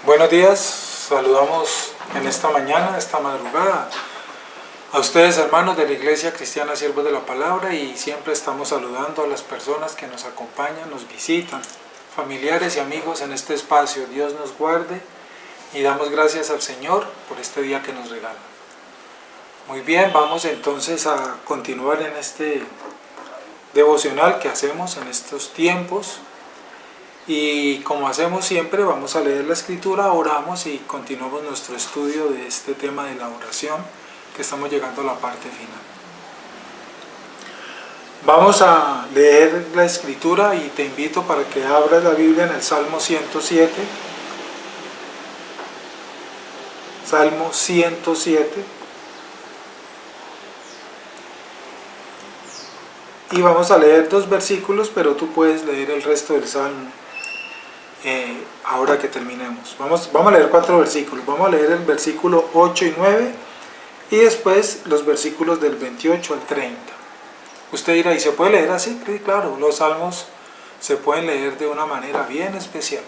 Buenos días, saludamos en esta mañana, esta madrugada, a ustedes hermanos de la Iglesia Cristiana Siervos de la Palabra, y siempre estamos saludando a las personas que nos acompañan, nos visitan, familiares y amigos en este espacio. Dios nos guarde y damos gracias al Señor por este día que nos regala. Muy bien, vamos entonces a continuar en este devocional que hacemos en estos tiempos. Y como hacemos siempre, vamos a leer la Escritura, oramos y continuamos nuestro estudio de este tema de la oración, que estamos llegando a la parte final. Vamos a leer la Escritura y te invito para que abras la Biblia en el Salmo 107. Salmo 107. Y vamos a leer 2 versículos, pero tú puedes leer el resto del Salmo. Ahora que terminemos, vamos a leer 4 versículos. Vamos a leer el versículo 8 y 9 y después los versículos del 28 al 30. Usted dirá, ¿y se puede leer así? Sí, claro, los salmos se pueden leer de una manera bien especial.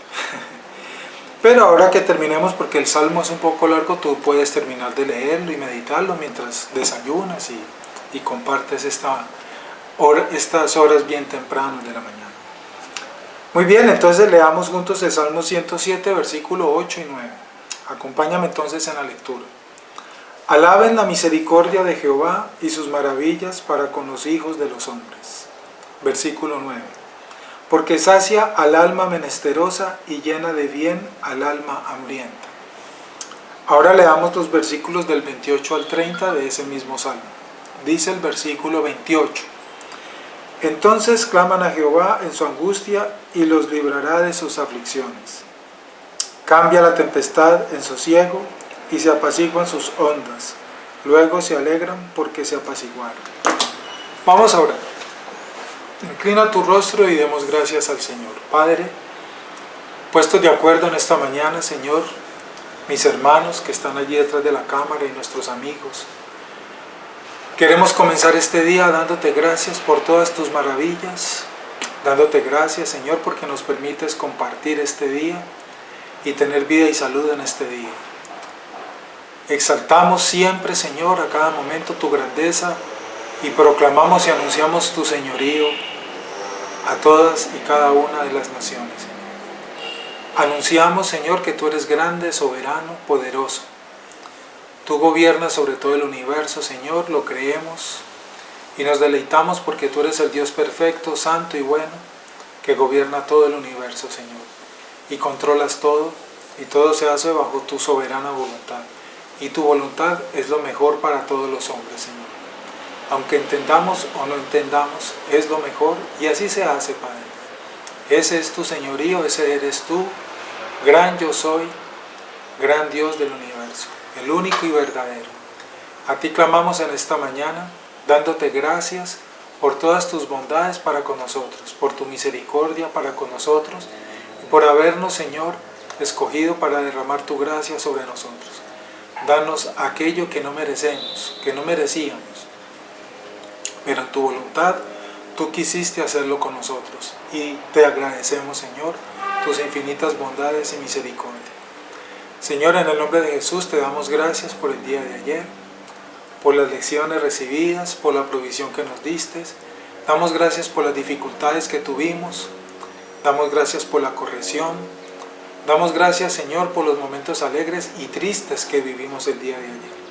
Pero ahora que terminemos, porque el salmo es un poco largo, tú puedes terminar de leerlo y meditarlo mientras desayunas y compartes estas horas bien tempranas de la mañana. Muy bien, entonces leamos juntos el Salmo 107, versículo 8 y 9. Acompáñame entonces en la lectura. Alaben la misericordia de Jehová y sus maravillas para con los hijos de los hombres. Versículo 9. Porque sacia al alma menesterosa y llena de bien al alma hambrienta. Ahora leamos los versículos del 28 al 30 de ese mismo Salmo. Dice el versículo 28. Entonces claman a Jehová en su angustia y los librará de sus aflicciones. Cambia la tempestad en sosiego y se apaciguan sus ondas. Luego se alegran porque se apaciguaron. Vamos a orar. Inclina tu rostro y demos gracias al Señor. Padre, puestos de acuerdo en esta mañana, Señor, mis hermanos que están allí detrás de la cámara y nuestros amigos, queremos comenzar este día dándote gracias por todas tus maravillas, dándote gracias, Señor, porque nos permites compartir este día y tener vida y salud en este día. Exaltamos siempre, Señor, a cada momento tu grandeza y proclamamos y anunciamos tu señorío a todas y cada una de las naciones, Señor. Anunciamos, Señor, que tú eres grande, soberano, poderoso. Tú gobiernas sobre todo el universo, Señor, lo creemos y nos deleitamos porque tú eres el Dios perfecto, santo y bueno, que gobierna todo el universo, Señor, y controlas todo, y todo se hace bajo tu soberana voluntad, y tu voluntad es lo mejor para todos los hombres, Señor. Aunque entendamos o no entendamos, es lo mejor, y así se hace, Padre. Ese es tu señorío, ese eres tú, gran yo soy, gran Dios del universo, el único y verdadero. A ti clamamos en esta mañana, dándote gracias por todas tus bondades para con nosotros, por tu misericordia para con nosotros, y por habernos, Señor, escogido para derramar tu gracia sobre nosotros. Danos aquello que no merecemos, que no merecíamos, pero en tu voluntad tú quisiste hacerlo con nosotros, y te agradecemos, Señor, tus infinitas bondades y misericordia. Señor, en el nombre de Jesús te damos gracias por el día de ayer, por las lecciones recibidas, por la provisión que nos diste. Damos gracias por las dificultades que tuvimos, damos gracias por la corrección, damos gracias, Señor, por los momentos alegres y tristes que vivimos el día de ayer.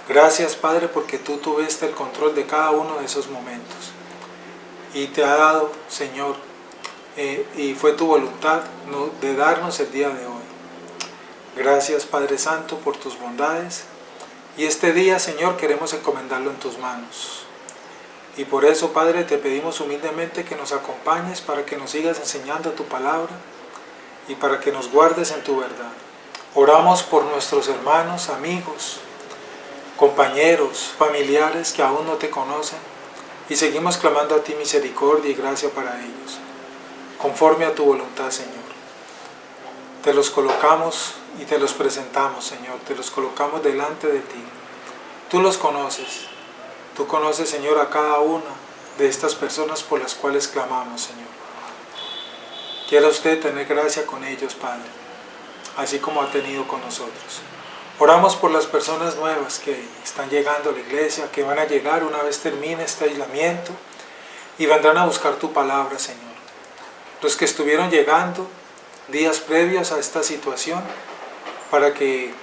Gracias, Padre, porque tú tuviste el control de cada uno de esos momentos y te ha dado, Señor, y fue tu voluntad de darnos el día de hoy. Gracias, Padre Santo, por tus bondades, y este día, Señor, queremos encomendarlo en tus manos. Y por eso, Padre, te pedimos humildemente que nos acompañes para que nos sigas enseñando tu palabra y para que nos guardes en tu verdad. Oramos por nuestros hermanos, amigos, compañeros, familiares que aún no te conocen, y seguimos clamando a ti misericordia y gracia para ellos, conforme a tu voluntad, Señor. Te los colocamos y te los presentamos, Señor, te los colocamos delante de ti. Tú los conoces, tú conoces, Señor, a cada una de estas personas por las cuales clamamos, Señor. Quiera usted tener gracia con ellos, Padre. así como ha tenido con nosotros. Oramos por las personas nuevas que están llegando a la iglesia, que van a llegar una vez termine este aislamiento y vendrán a buscar tu palabra, Señor. Los que estuvieron llegando días previos a esta situación, para que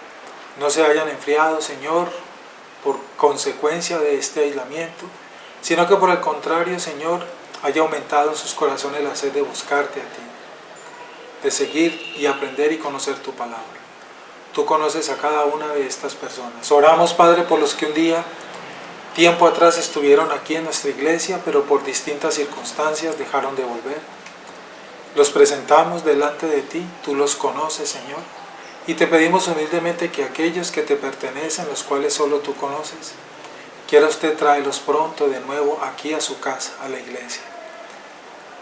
no se hayan enfriado, Señor, por consecuencia de este aislamiento, sino que por el contrario, Señor, haya aumentado en sus corazones la sed de buscarte a ti, de seguir y aprender y conocer tu palabra. Tú conoces a cada una de estas personas. Oramos, Padre, por los que un día, tiempo atrás, estuvieron aquí en nuestra iglesia, pero por distintas circunstancias dejaron de volver. Los presentamos delante de ti, tú los conoces, Señor, y te pedimos humildemente que aquellos que te pertenecen, los cuales solo tú conoces, quiera usted traerlos pronto de nuevo aquí a su casa, a la iglesia.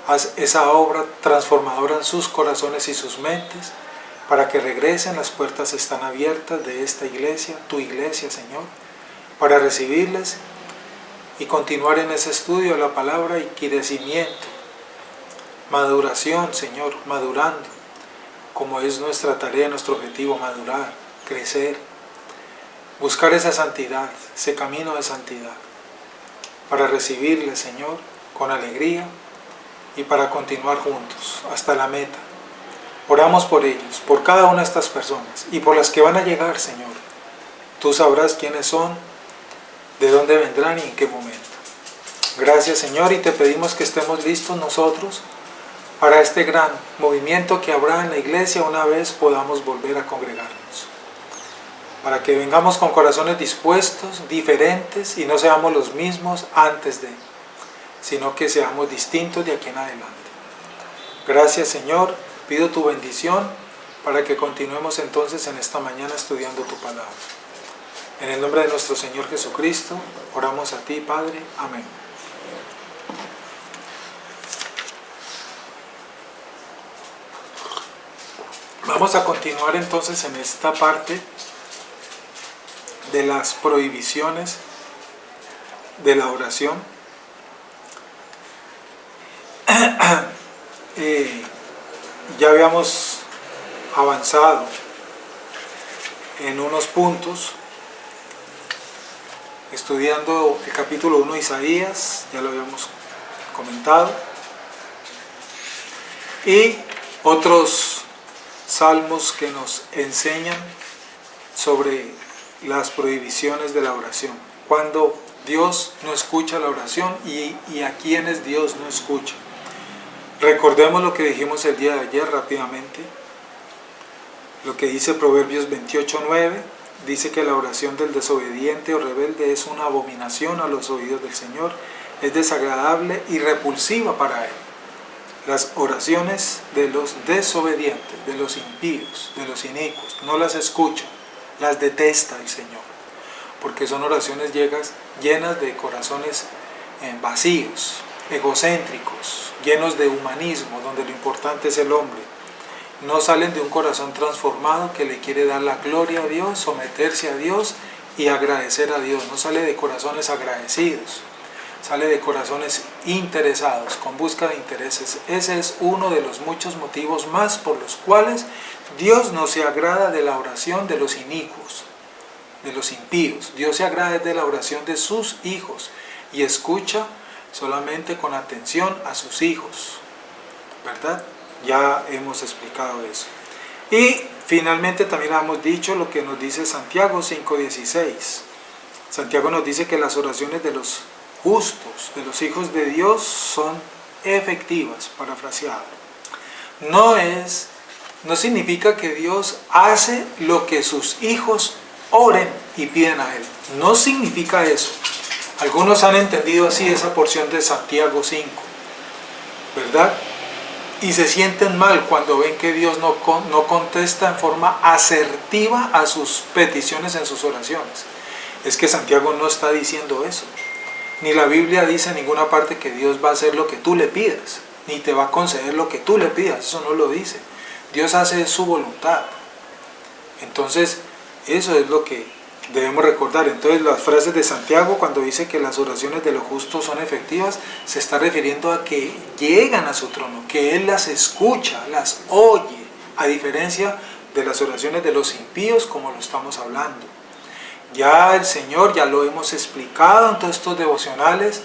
Haz esa obra transformadora en sus corazones y sus mentes, para que regresen. Las puertas están abiertas de esta iglesia, tu iglesia, Señor, para recibirles y continuar en ese estudio de la palabra y crecimiento, maduración, Señor, madurando, como es nuestra tarea, nuestro objetivo, madurar, crecer, buscar esa santidad, ese camino de santidad, para recibirles, Señor, con alegría y para continuar juntos hasta la meta. Oramos por ellos, por cada una de estas personas y por las que van a llegar, Señor. Tú sabrás quiénes son, de dónde vendrán y en qué momento. Gracias, Señor, y te pedimos que estemos listos nosotros para este gran movimiento que habrá en la iglesia una vez podamos volver a congregarnos. Para que vengamos con corazones dispuestos, diferentes, y no seamos los mismos antes de, sino que seamos distintos de aquí en adelante. Gracias, Señor. Pido tu bendición para que continuemos entonces en esta mañana estudiando tu palabra. En el nombre de nuestro Señor Jesucristo, oramos a ti, Padre. Amén. Vamos a continuar entonces en esta parte de las prohibiciones de la oración. Ya habíamos avanzado en unos puntos estudiando el capítulo 1 de Isaías, ya lo habíamos comentado, y otros salmos que nos enseñan sobre las prohibiciones de la oración, cuando Dios no escucha la oración y a quienes Dios no escucha. Recordemos lo que dijimos el día de ayer rápidamente, lo que dice Proverbios 28:9, dice que la oración del desobediente o rebelde es una abominación a los oídos del Señor, es desagradable y repulsiva para Él. Las oraciones de los desobedientes, de los impíos, de los inicuos, no las escucha, las detesta el Señor, porque son oraciones llenas de corazones vacíos, egocéntricos, llenos de humanismo, donde lo importante es el hombre. No salen de un corazón transformado que le quiere dar la gloria a Dios, someterse a Dios y agradecer a Dios. No sale de corazones agradecidos, sale de corazones interesados, con busca de intereses. Ese es uno de los muchos motivos más por los cuales Dios no se agrada de la oración de los inicuos, de los impíos. Dios se agrada de la oración de sus hijos y escucha solamente con atención a sus hijos, ¿verdad? Ya hemos explicado eso. Y finalmente también hemos dicho lo que nos dice Santiago 5:16. Signiago nos dice que las oraciones de los justos, de los hijos de Dios, son efectivas, parafraseado. No significa que Dios hace lo que sus hijos oren y piden a Él. No significa eso. Algunos han entendido así esa porción de Santiago 5, ¿verdad? Y se sienten mal cuando ven que Dios no contesta en forma asertiva a sus peticiones en sus oraciones. Es que Santiago no está diciendo eso. Ni la Biblia dice en ninguna parte que Dios va a hacer lo que tú le pidas, ni te va a conceder lo que tú le pidas. Eso no lo dice. Dios hace su voluntad. Entonces, eso es lo que debemos recordar. Entonces, las frases de Santiago, cuando dice que las oraciones de los justos son efectivas, se está refiriendo a que llegan a su trono, que Él las escucha, las oye, a diferencia de las oraciones de los impíos como lo estamos hablando. Ya el Señor, ya lo hemos explicado en todos estos devocionales,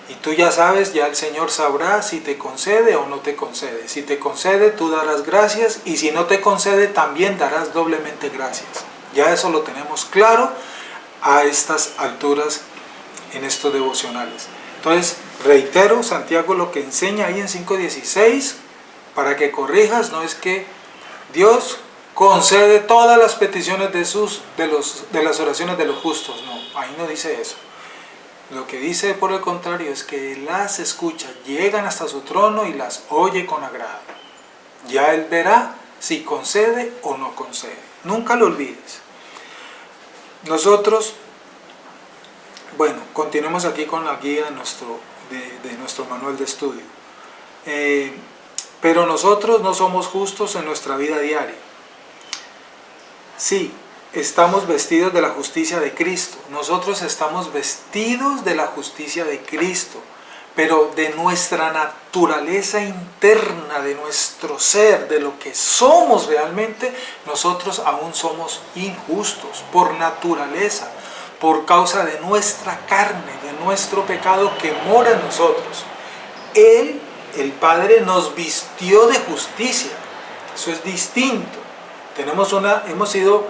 y tú ya sabes, ya el Señor sabrá si te concede o no te concede. Si te concede, tú darás gracias, y si no te concede, también darás doblemente gracias. Ya eso lo tenemos claro a estas alturas en estos devocionales. Entonces, reitero, Santiago lo que enseña ahí en 5:16, para que corrijas, no es que Dios concede todas las peticiones de las oraciones de los justos. No, ahí no dice eso. Lo que dice por el contrario es que las escucha, llegan hasta su trono y las oye con agrado. Ya Él verá si concede o no concede. Nunca lo olvides. Nosotros, bueno, continuemos aquí con la guía de nuestro manual de estudio. Pero nosotros no somos justos en nuestra vida diaria. Sí, estamos vestidos de la justicia de Cristo. Nosotros estamos vestidos de la justicia de Cristo, pero de nuestra naturaleza interna, de nuestro ser, de lo que somos realmente, nosotros aún somos injustos por naturaleza, por causa de nuestra carne, de nuestro pecado que mora en nosotros. Él, el Padre, nos vistió de justicia. Eso es distinto. Hemos sido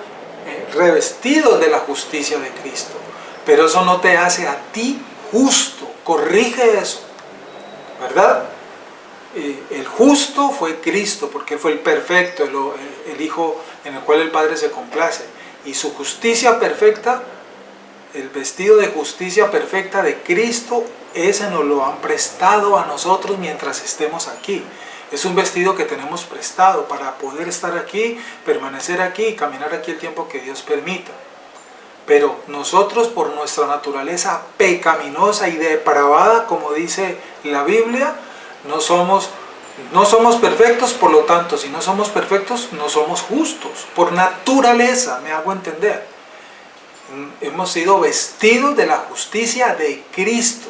revestidos de la justicia de Cristo, pero eso no te hace a ti justo. Corrige eso, ¿verdad? El justo fue Cristo, porque Él fue el perfecto, el Hijo en el cual el Padre se complace, y su justicia perfecta, el vestido de justicia perfecta de Cristo, ese nos lo han prestado a nosotros mientras estemos aquí. Es un vestido que tenemos prestado para poder estar aquí, permanecer aquí y caminar aquí el tiempo que Dios permita. Pero nosotros, por nuestra naturaleza pecaminosa y depravada, como dice la Biblia, no somos perfectos. Por lo tanto, si no somos perfectos, no somos justos. Por naturaleza, me hago entender. Hemos sido vestidos de la justicia de Cristo.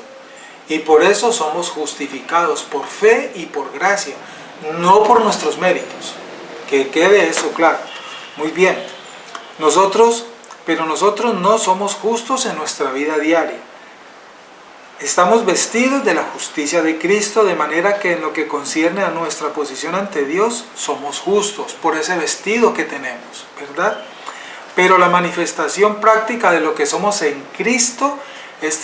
Y por eso somos justificados por fe y por gracia, no por nuestros méritos. Que quede eso claro. Muy bien. Pero nosotros no somos justos en nuestra vida diaria. Estamos vestidos de la justicia de Cristo, de manera que en lo que concierne a nuestra posición ante Dios, somos justos por ese vestido que tenemos, ¿verdad? Pero la manifestación práctica de lo que somos en Cristo es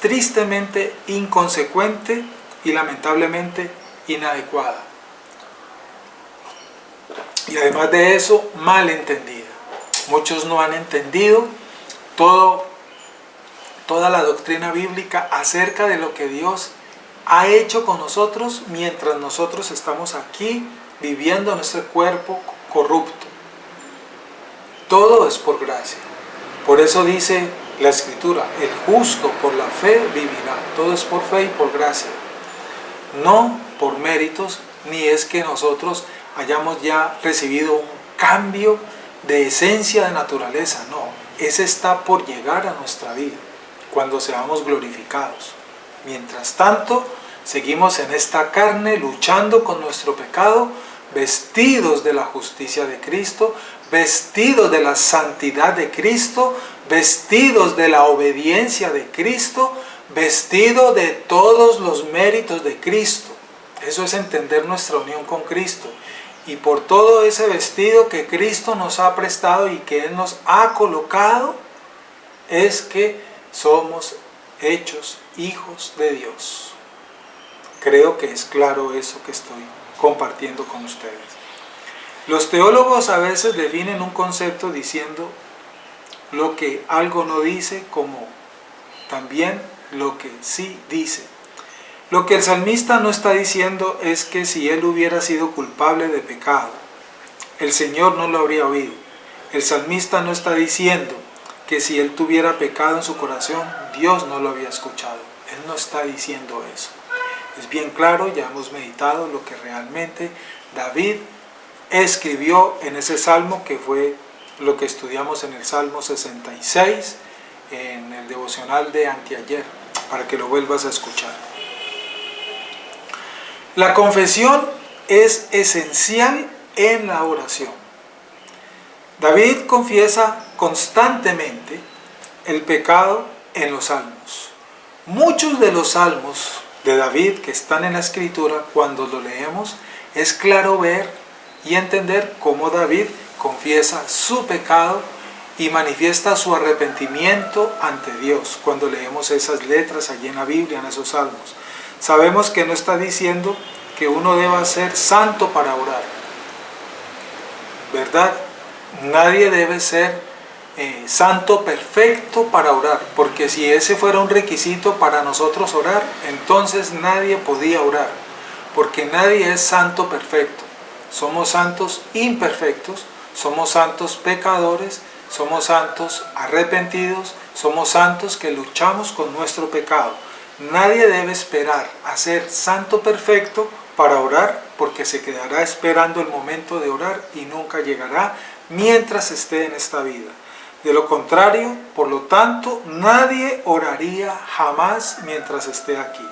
tristemente inconsecuente y lamentablemente inadecuada. Y además de eso, mal entendida. Muchos no han entendido toda la doctrina bíblica acerca de lo que Dios ha hecho con nosotros mientras nosotros estamos aquí viviendo nuestro cuerpo corrupto. Todo es por gracia. Por eso dice la Escritura, el justo por la fe vivirá. Todo es por fe y por gracia. No por méritos, ni es que nosotros hayamos ya recibido un cambio de esencia, de naturaleza. No, ese está por llegar a nuestra vida, cuando seamos glorificados. Mientras tanto, seguimos en esta carne luchando con nuestro pecado, vestidos de la justicia de Cristo, vestidos de la santidad de Cristo, vestidos de la obediencia de Cristo, vestidos de todos los méritos de Cristo. Eso es entender nuestra unión con Cristo. Y por todo ese vestido que Cristo nos ha prestado y que Él nos ha colocado, es que somos hechos hijos de Dios. Creo que es claro eso que estoy compartiendo con ustedes. Los teólogos a veces definen un concepto diciendo lo que algo no dice como también lo que sí dice. Lo que el salmista no está diciendo es que si él hubiera sido culpable de pecado, el Señor no lo habría oído. El salmista no está diciendo que si él tuviera pecado en su corazón, Dios no lo había escuchado. Él no está diciendo eso. Es bien claro, ya hemos meditado lo que realmente David escribió en ese salmo, que fue lo que estudiamos en el Salmo 66, en el devocional de anteayer, para que lo vuelvas a escuchar. La confesión es esencial en la oración. David confiesa constantemente el pecado en los salmos. Muchos de los salmos de David que están en la escritura, cuando lo leemos, es claro ver y entender cómo David confiesa su pecado y manifiesta su arrepentimiento ante Dios. Cuando leemos esas letras allí en la Biblia, en esos salmos, sabemos que no está diciendo que uno deba ser santo para orar, ¿verdad? Nadie debe ser santo perfecto para orar, porque si ese fuera un requisito para nosotros orar, entonces nadie podía orar, porque nadie es santo perfecto. Somos santos imperfectos, somos santos pecadores, somos santos arrepentidos, somos santos que luchamos con nuestro pecado. Nadie debe esperar a ser santo perfecto para orar, porque se quedará esperando el momento de orar y nunca llegará mientras esté en esta vida. De lo contrario, por lo tanto, nadie oraría jamás mientras esté aquí.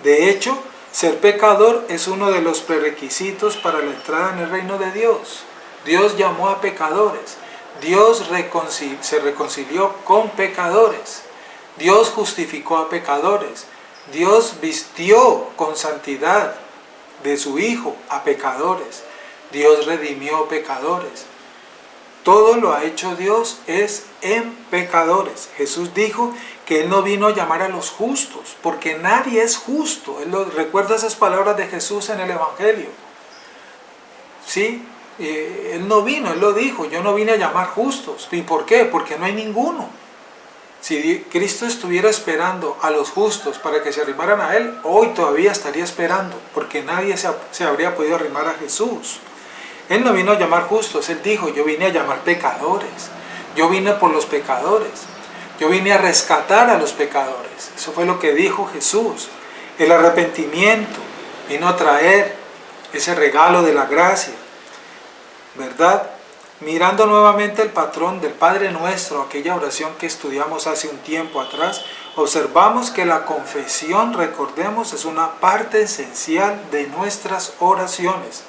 De hecho, ser pecador es uno de los prerequisitos para la entrada en el reino de Dios. Dios llamó a pecadores. Dios se reconcilió con pecadores. Dios justificó a pecadores. Dios vistió con santidad de su Hijo a pecadores. Dios redimió pecadores. Todo lo ha hecho Dios es en pecadores. Jesús dijo que Él no vino a llamar a los justos, porque nadie es justo. Recuerda esas palabras de Jesús en el Evangelio. ¿Sí? Él no vino, Él lo dijo, yo no vine a llamar justos. ¿Y por qué? Porque no hay ninguno. Si Cristo estuviera esperando a los justos para que se arrimaran a Él, hoy todavía estaría esperando, porque nadie se habría podido arrimar a Jesús. Él no vino a llamar justos, Él dijo, yo vine a llamar pecadores. Yo vine por los pecadores. Yo vine a rescatar a los pecadores. Eso fue lo que dijo Jesús. El arrepentimiento vino a traer ese regalo de la gracia, ¿verdad? Mirando nuevamente el patrón del Padre Nuestro, aquella oración que estudiamos hace un tiempo atrás, observamos que la confesión, recordemos, es una parte esencial de nuestras oraciones.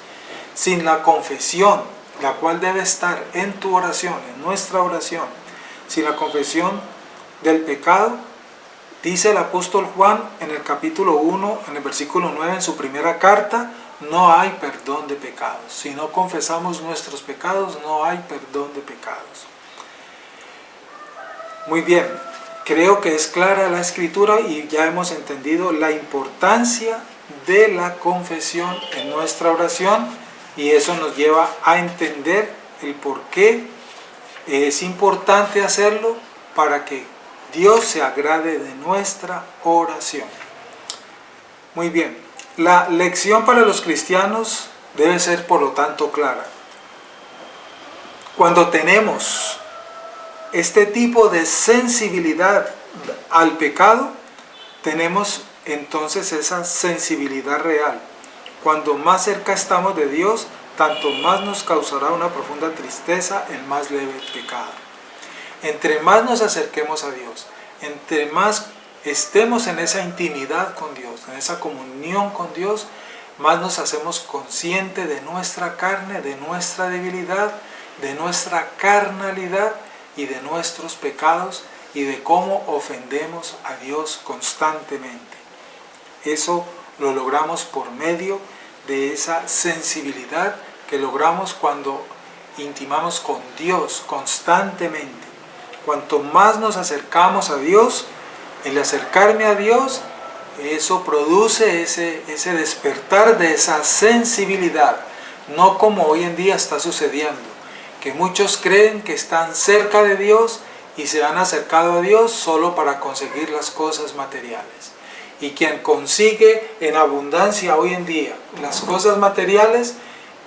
Sin la confesión, la cual debe estar en tu oración, en nuestra oración, sin la confesión del pecado, dice el apóstol Juan en el capítulo 1, en el versículo 9, en su primera carta, no hay perdón de pecados. Si no confesamos nuestros pecados, no hay perdón de pecados. Muy bien, creo que es clara la escritura y ya hemos entendido la importancia de la confesión en nuestra oración, y eso nos lleva a entender el por qué es importante hacerlo para que Dios se agrade de nuestra oración. Muy bien, la lección para los cristianos debe ser por lo tanto clara. Cuando tenemos este tipo de sensibilidad al pecado, tenemos entonces esa sensibilidad real. Cuando más cerca estamos de Dios, tanto más nos causará una profunda tristeza el más leve pecado. Entre más nos acerquemos a Dios, entre más estemos en esa intimidad con Dios, en esa comunión con Dios, más nos hacemos conscientes de nuestra carne, de nuestra debilidad, de nuestra carnalidad y de nuestros pecados y de cómo ofendemos a Dios constantemente. Eso lo logramos por medio de esa sensibilidad que logramos cuando intimamos con Dios constantemente. Cuanto más nos acercamos a Dios, el acercarme a Dios, eso produce ese despertar de esa sensibilidad, no como hoy en día está sucediendo, que muchos creen que están cerca de Dios y se han acercado a Dios solo para conseguir las cosas materiales. Y quien consigue en abundancia hoy en día las cosas materiales,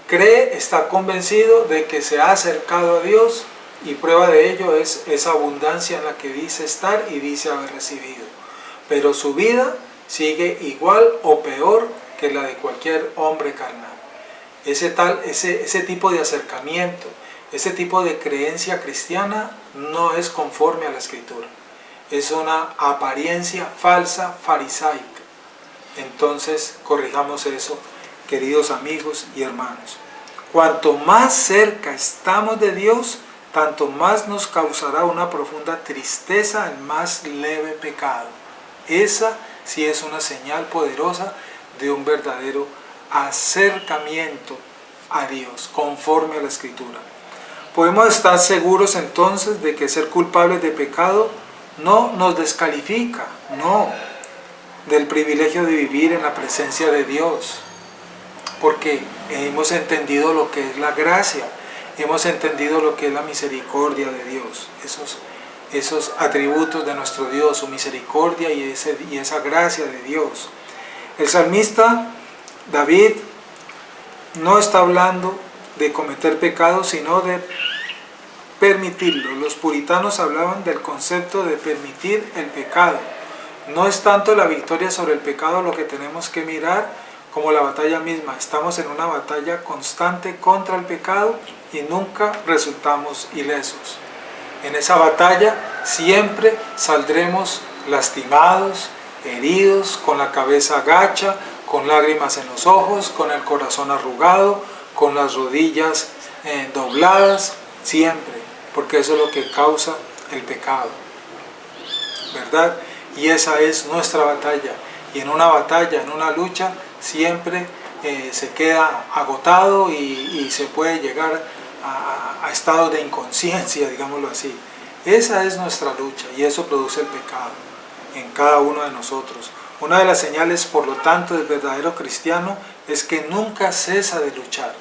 está convencido de que se ha acercado a Dios, y prueba de ello es esa abundancia en la que dice estar y dice haber recibido. Pero su vida sigue igual o peor que la de cualquier hombre carnal. Ese tipo de acercamiento, ese tipo de creencia cristiana no es conforme a la Escritura. Es una apariencia falsa farisaica. Entonces corrijamos eso, queridos amigos y hermanos. Cuanto más cerca estamos de Dios, tanto más nos causará una profunda tristeza el más leve pecado. Esa sí es una señal poderosa de un verdadero acercamiento a Dios, conforme a la Escritura. Podemos estar seguros entonces de que ser culpables de pecado no nos descalifica, no, del privilegio de vivir en la presencia de Dios, porque hemos entendido lo que es la gracia, hemos entendido lo que es la misericordia de Dios, esos atributos de nuestro Dios, su misericordia y esa gracia de Dios. El salmista David no está hablando de cometer pecado, sino de permitirlo. Los puritanos hablaban del concepto de permitir el pecado. No es tanto la victoria sobre el pecado lo que tenemos que mirar como la batalla misma. Estamos en una batalla constante contra el pecado y nunca resultamos ilesos. En esa batalla siempre saldremos lastimados, heridos, con la cabeza gacha, con lágrimas en los ojos, con el corazón arrugado, con las rodillas dobladas, siempre, porque eso es lo que causa el pecado, ¿verdad? Y esa es nuestra batalla. Y en una batalla, en una lucha, siempre se queda agotado y se puede llegar a estados de inconsciencia, digámoslo así. Esa es nuestra lucha y eso produce el pecado en cada uno de nosotros. Una de las señales, por lo tanto, del verdadero cristiano es que nunca cesa de luchar.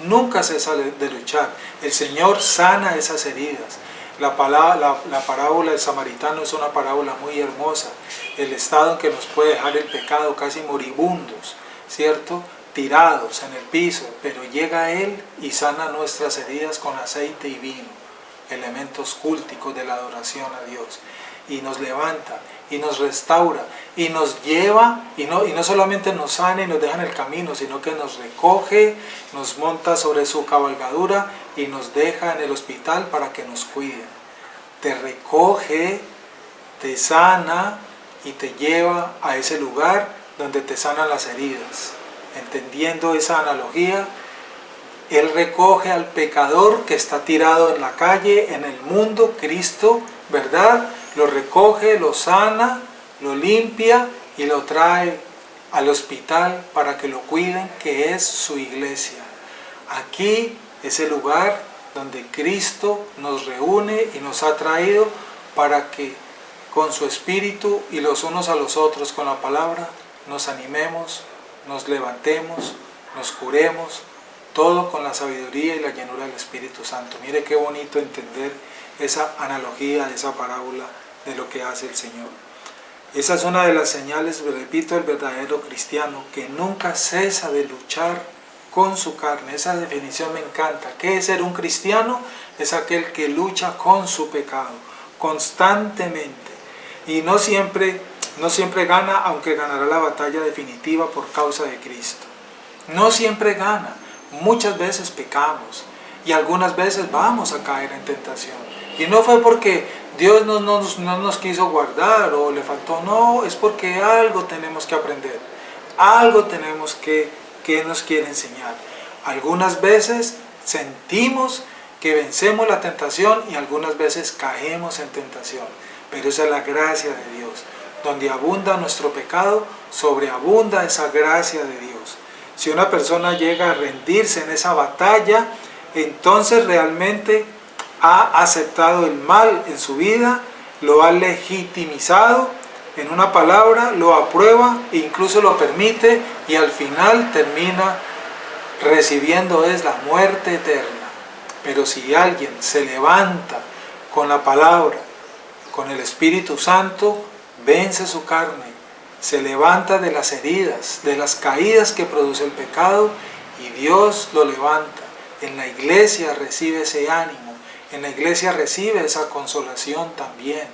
Nunca cesa de luchar. El Señor sana esas heridas. La parábola del samaritano es una parábola muy hermosa. El estado en que nos puede dejar el pecado, casi moribundos, ¿cierto? Tirados en el piso, pero llega Él y sana nuestras heridas con aceite y vino, elementos cúlticos de la adoración a Dios, y nos levanta y nos restaura y nos lleva, y no solamente nos sana y nos deja en el camino, sino que nos recoge, nos monta sobre su cabalgadura y nos deja en el hospital para que nos cuiden. Te recoge, te sana y te lleva a ese lugar donde te sanan las heridas. Entendiendo esa analogía, Él recoge al pecador que está tirado en la calle, en el mundo, Cristo, ¿verdad? Lo recoge, lo sana, lo limpia y lo trae al hospital para que lo cuiden, que es su iglesia. Aquí es el lugar donde Cristo nos reúne y nos ha traído para que con su Espíritu y los unos a los otros con la palabra nos animemos, nos levantemos, nos curemos, todo con la sabiduría y la llenura del Espíritu Santo. Mire qué bonito entender esa analogía, esa parábola de lo que hace el Señor. Esa es una de las señales, repito, del verdadero cristiano, que nunca cesa de luchar con su carne. Esa definición me encanta. ¿Qué es ser un cristiano? Es aquel que lucha con su pecado, constantemente. Y no siempre gana, aunque ganará la batalla definitiva por causa de Cristo. No siempre gana. Muchas veces pecamos y algunas veces vamos a caer en tentación. Y no fue porque Dios no nos quiso guardar o le faltó, no, es porque algo tenemos que aprender, algo tenemos que nos quiere enseñar. Algunas veces sentimos que vencemos la tentación y algunas veces caemos en tentación, pero esa es la gracia de Dios. Donde abunda nuestro pecado, sobreabunda esa gracia de Dios. Si una persona llega a rendirse en esa batalla, entonces realmente ha aceptado el mal en su vida, lo ha legitimizado, en una palabra, lo aprueba e incluso lo permite, y al final termina recibiendo es la muerte eterna. Pero si alguien se levanta con la palabra, con el Espíritu Santo, vence su carne, se levanta de las heridas, de las caídas que produce el pecado, y Dios lo levanta. En la iglesia recibe ese ánimo, en la iglesia recibe esa consolación también,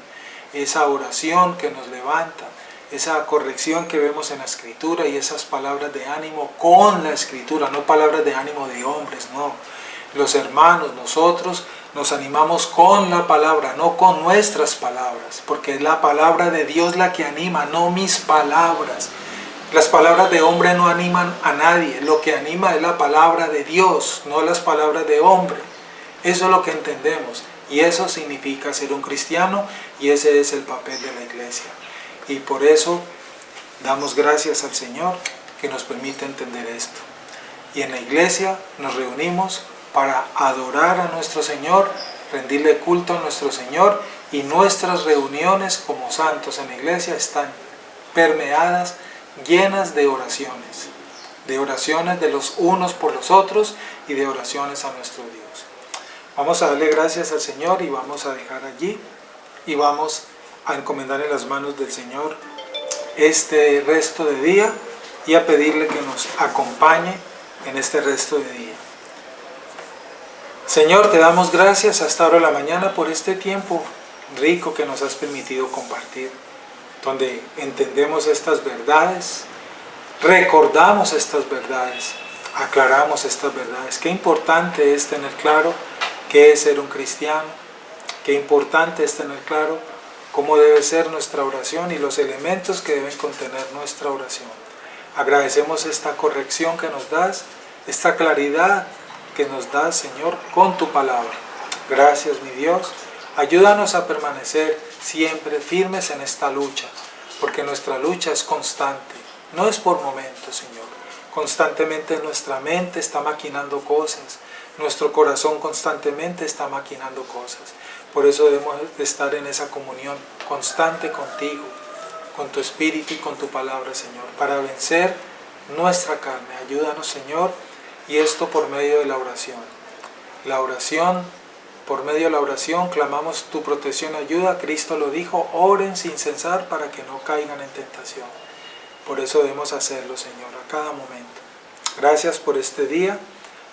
esa oración que nos levanta, esa corrección que vemos en la Escritura y esas palabras de ánimo con la Escritura, no palabras de ánimo de hombres, no. Los hermanos, nosotros nos animamos con la palabra, no con nuestras palabras, porque es la palabra de Dios la que anima, no mis palabras. Las palabras de hombre no animan a nadie. Lo que anima es la palabra de Dios, no las palabras de hombre. Eso es lo que entendemos. Y eso significa ser un cristiano, y ese es el papel de la iglesia. Y por eso damos gracias al Señor que nos permite entender esto. Y en la iglesia nos reunimos para adorar a nuestro Señor, rendirle culto a nuestro Señor, y nuestras reuniones como santos en la iglesia están permeadas, llenas de oraciones de los unos por los otros y de oraciones a nuestro Dios. Vamos a darle gracias al Señor y vamos a dejar allí y vamos a encomendar en las manos del Señor este resto de día y a pedirle que nos acompañe en este resto de día. Señor, te damos gracias hasta ahora de la mañana por este tiempo rico que nos has permitido compartir, donde entendemos estas verdades, recordamos estas verdades, aclaramos estas verdades. Qué importante es tener claro qué es ser un cristiano, qué importante es tener claro cómo debe ser nuestra oración y los elementos que deben contener nuestra oración. Agradecemos esta corrección que nos das, esta claridad que nos das, Señor, con tu palabra. Gracias, mi Dios. Ayúdanos a permanecer siempre firmes en esta lucha, porque nuestra lucha es constante, no es por momentos, Señor. Constantemente nuestra mente está maquinando cosas, nuestro corazón constantemente está maquinando cosas. Por eso debemos de estar en esa comunión constante contigo, con tu Espíritu y con tu palabra, Señor, para vencer nuestra carne. Ayúdanos, Señor, y esto por medio de la oración. La oración, por medio de la oración, clamamos tu protección y ayuda. Cristo lo dijo, oren sin cesar para que no caigan en tentación. Por eso debemos hacerlo, Señor, a cada momento. Gracias por este día,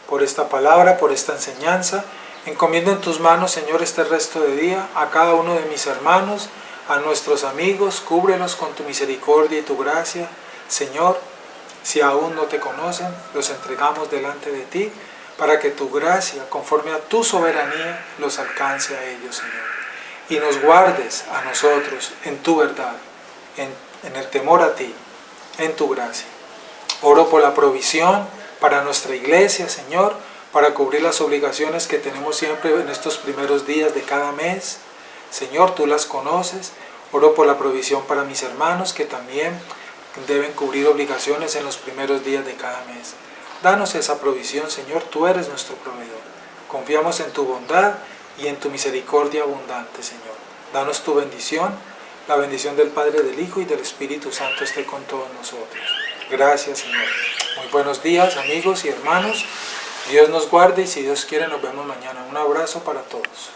por esta palabra, por esta enseñanza. Encomiendo en tus manos, Señor, este resto de día, a cada uno de mis hermanos, a nuestros amigos, cúbrelos con tu misericordia y tu gracia. Señor, si aún no te conocen, los entregamos delante de ti, para que tu gracia, conforme a tu soberanía, los alcance a ellos, Señor. Y nos guardes a nosotros en tu verdad, en el temor a ti, en tu gracia. Oro por la provisión para nuestra iglesia, Señor, para cubrir las obligaciones que tenemos siempre en estos primeros días de cada mes. Señor, tú las conoces. Oro por la provisión para mis hermanos que también deben cubrir obligaciones en los primeros días de cada mes. Danos esa provisión, Señor, tú eres nuestro proveedor. Confiamos en tu bondad y en tu misericordia abundante, Señor. Danos tu bendición, la bendición del Padre, del Hijo y del Espíritu Santo esté con todos nosotros. Gracias, Señor. Muy buenos días, amigos y hermanos. Dios nos guarde y si Dios quiere nos vemos mañana. Un abrazo para todos.